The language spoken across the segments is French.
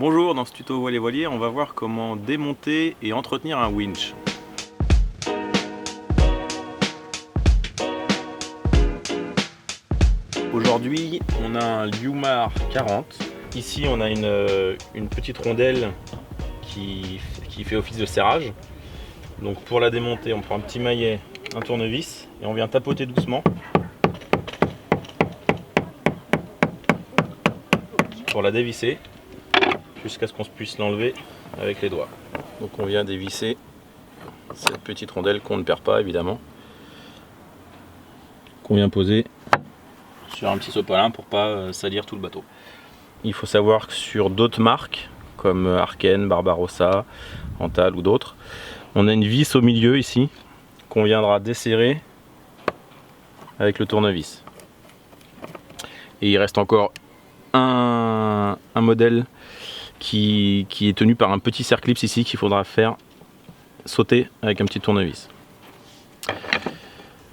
Bonjour, dans ce tuto voilier voilier, on va voir comment démonter et entretenir un winch. Aujourd'hui, on a un Liumar 40. Ici, on a une petite rondelle qui fait office de serrage. Donc pour la démonter, on prend un petit maillet, un tournevis et on vient tapoter doucement pour la dévisser jusqu'à ce qu'on puisse l'enlever avec les doigts. Donc on vient dévisser cette petite rondelle qu'on ne perd pas évidemment, qu'on vient poser sur un petit sopalin pour pas salir tout le bateau. Il faut savoir que sur d'autres marques comme Arken, Barbarossa, Antal ou d'autres, on a une vis au milieu ici qu'on viendra desserrer avec le tournevis. Et il reste encore un modèle qui est tenu par un petit cerclips ici qu'il faudra faire sauter avec un petit tournevis.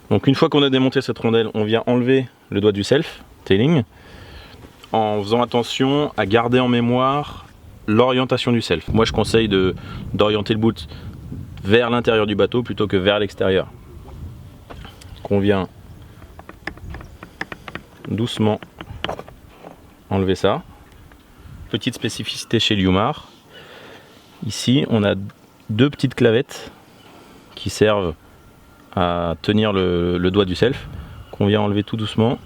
Donc une fois qu'on a démonté cette rondelle, on vient enlever le doigt du self, tailing, en faisant attention à garder en mémoire l'orientation du self. Moi je conseille d'orienter le boot vers l'intérieur du bateau plutôt que vers l'extérieur. On vient doucement enlever ça. Petite spécificité chez Liumar, ici on a deux petites clavettes qui servent à tenir le doigt du self, qu'on vient enlever tout doucement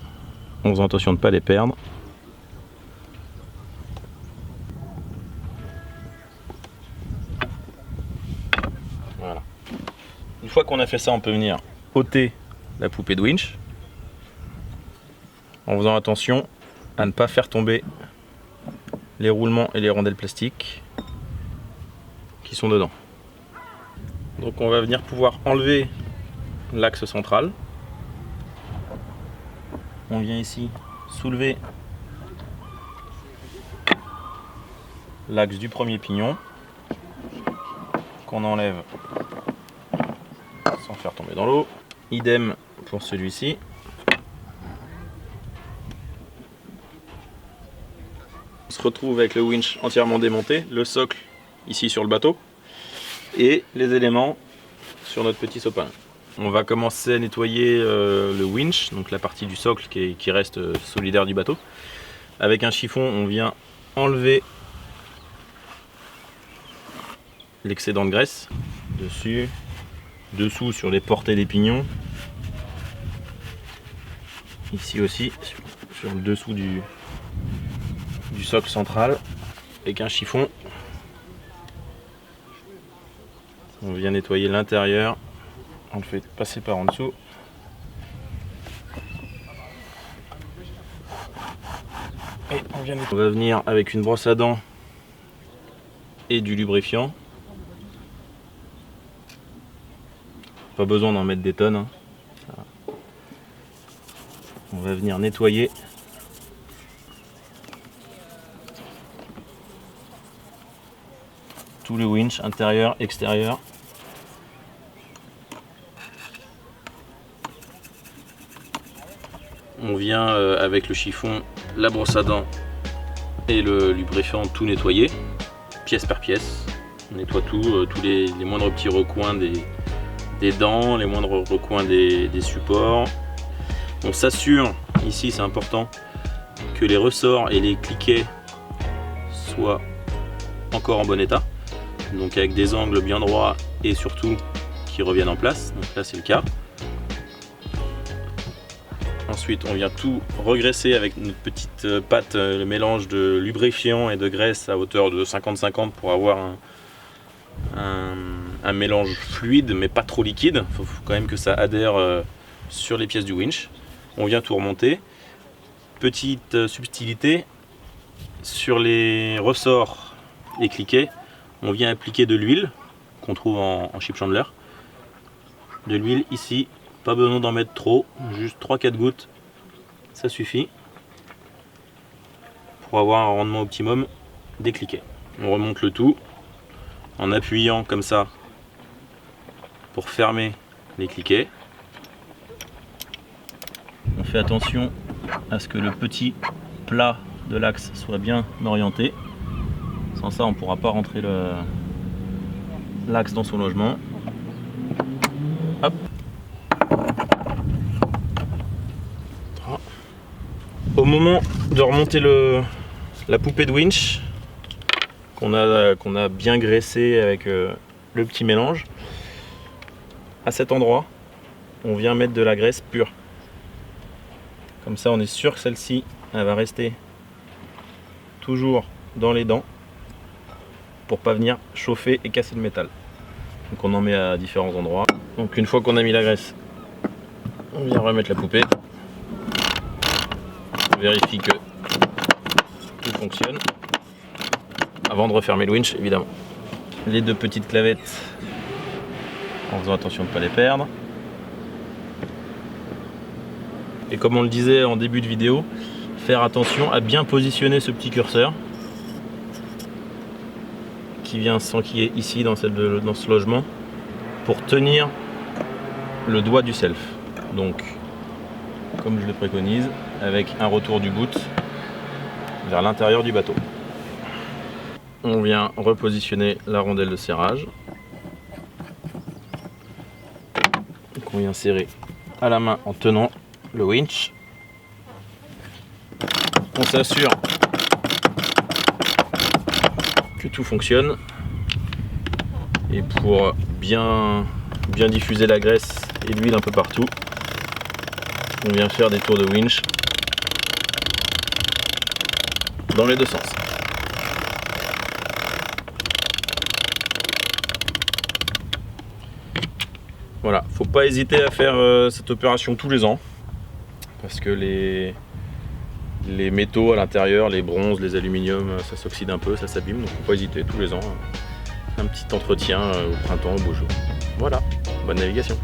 en faisant attention de ne pas les perdre. Voilà. Une fois qu'on a fait ça, on peut venir ôter la poupée de winch en faisant attention à ne pas faire tomber les roulements et les rondelles plastiques qui sont dedans. Donc on va venir pouvoir enlever l'axe central. On vient ici soulever l'axe du premier pignon qu'on enlève sans faire tomber dans l'eau. Idem pour celui-ci. On se retrouve avec le winch entièrement démonté, le socle ici sur le bateau et les éléments sur notre petit sopalin. On va commencer à nettoyer le winch, donc la partie du socle qui reste solidaire du bateau. Avec un chiffon, on vient enlever l'excédent de graisse dessus, dessous sur les portées des pignons, ici aussi sur le dessous du socle central. Avec un chiffon, on vient nettoyer l'intérieur, on le fait passer par en dessous. Et on va venir avec une brosse à dents et du lubrifiant. Pas besoin d'en mettre des tonnes, hein. On va venir nettoyer tout le winch, intérieur, extérieur. On vient avec le chiffon, la brosse à dents et le lubrifiant tout nettoyer, pièce par pièce. On nettoie tout, tous les moindres petits recoins des dents, les moindres recoins des supports. On s'assure, ici c'est important, que les ressorts et les cliquets soient encore en bon état. Donc avec des angles bien droits et surtout qui reviennent en place. Donc là c'est le cas. Ensuite on vient tout regraisser avec notre petite pâte, le mélange de lubrifiant et de graisse à hauteur de 50-50 pour avoir un mélange fluide mais pas trop liquide. Il faut quand même que ça adhère sur les pièces du winch. On vient tout remonter. Petite subtilité, sur les ressorts et cliquets, on vient appliquer de l'huile qu'on trouve en chip chandler. De l'huile ici, pas besoin d'en mettre trop, juste 3-4 gouttes, ça suffit pour avoir un rendement optimum des cliquets. On remonte le tout en appuyant comme ça pour fermer les cliquets. On fait attention à ce que le petit plat de l'axe soit bien orienté. Sans ça, on ne pourra pas rentrer l'axe dans son logement. Hop. Au moment de remonter la poupée de winch qu'on a bien graissé avec le petit mélange, à cet endroit, on vient mettre de la graisse pure. Comme ça, on est sûr que celle-ci, elle va rester toujours dans les dents pour pas venir chauffer et casser le métal. Donc on en met à différents endroits. Donc une fois qu'on a mis la graisse, on vient remettre la poupée. On vérifie que tout fonctionne avant de refermer le winch, évidemment. Les deux petites clavettes, en faisant attention de ne pas les perdre. Et comme on le disait en début de vidéo, faire attention à bien positionner ce petit curseur qui vient s'enquiller ici dans ce logement pour tenir le doigt du self. Donc, comme je le préconise, avec un retour du boot vers l'intérieur du bateau. On vient repositionner la rondelle de serrage. Donc on vient serrer à la main en tenant le winch. On s'assure que tout fonctionne. Et pour bien diffuser la graisse et l'huile un peu partout, on vient faire des tours de winch dans les deux sens. Voilà, faut pas hésiter à faire cette opération tous les ans parce que les métaux à l'intérieur, les bronzes, les aluminiums, ça s'oxyde un peu, ça s'abîme, donc faut pas hésiter tous les ans. Un petit entretien au printemps, au beau jour. Voilà, bonne navigation.